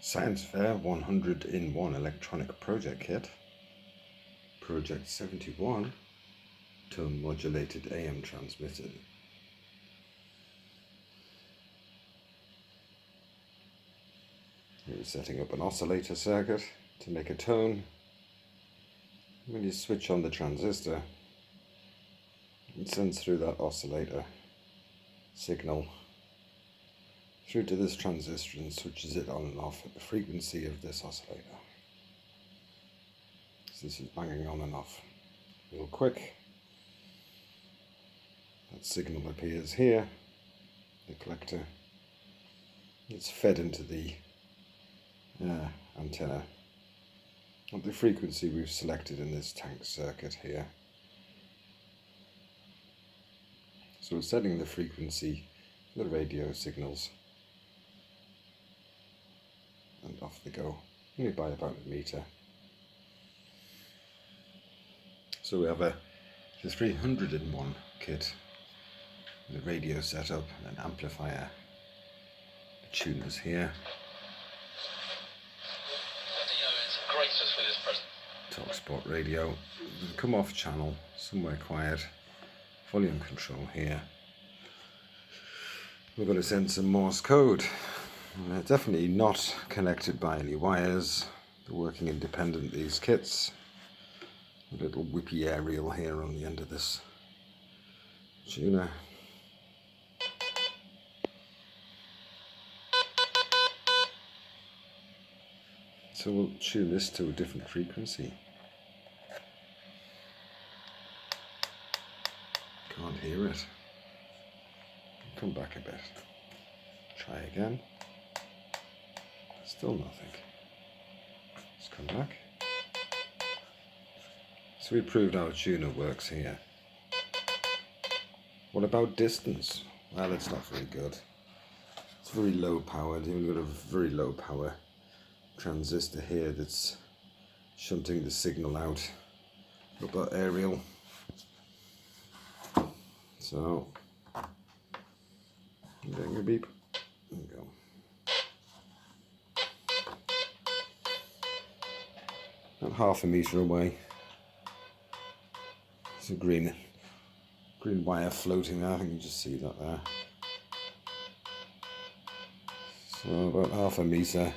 Science Fair 100 in 1 electronic project kit, project 71, tone modulated AM transmitter. Here's setting up an oscillator circuit to make a tone. When you switch on the transistor, it sends through that oscillator signal through to this transistor and switches it on and off at the frequency of this oscillator. So this is banging on and off real quick. That signal appears here, the collector. It's fed into the antenna at the frequency we've selected in this tank circuit here. So we're setting the frequency for the radio signals, and off they go, only by about a meter. So we have the 300 in 1 kit, the radio setup, an amplifier, the tuners here, talk sport radio, come off channel, somewhere quiet, volume control here. We're going to send some Morse code. They're definitely not connected by any wires. They're working independent, these kits. A little whippy aerial here on the end of this tuner. So we'll tune this to a different frequency. Can't hear it. Come back a bit. Try again. Still nothing. Let's come back. So we proved our tuner works here. What about distance? Well, it's not very good. It's very low powered. We've got a very low power transistor here that's shunting the signal out up that aerial. So I'm getting a beep. There we go. About half a meter away. There's a green wire floating there. I think you can just see that there. So about half a meter.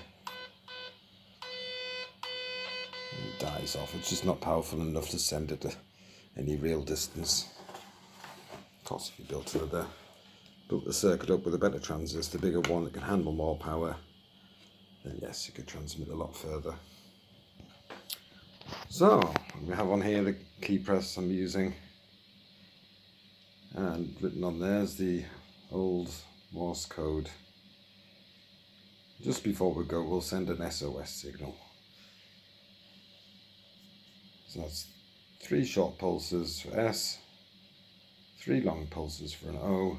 It dies off. It's just not powerful enough to send it to any real distance. Of course, if you built the circuit up with a better transistor, bigger one that can handle more power, then yes, you could transmit a lot further. So we have on here the key press I'm using, and written on there is the old Morse code. Just before we go, we'll send an SOS signal. So that's 3 short pulses for S, 3 long pulses for an O,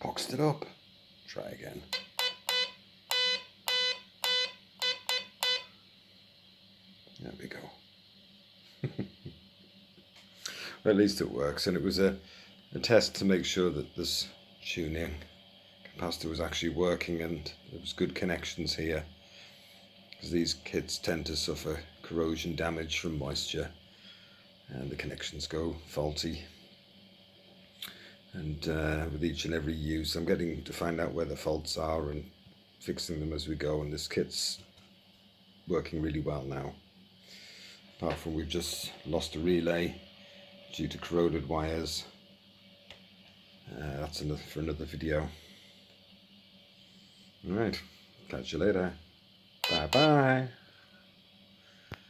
boxed it up. Try again. There we go. Well, at least it works, and it was a test to make sure that this tuning capacitor was actually working and there was good connections here, because these kits tend to suffer corrosion damage from moisture and the connections go faulty. And with each and every use I'm getting to find out where the faults are and fixing them as we go, and this kit's working really well now, apart from we've just lost a relay due to corroded wires. That's for another video. Alright, catch you later. Bye bye.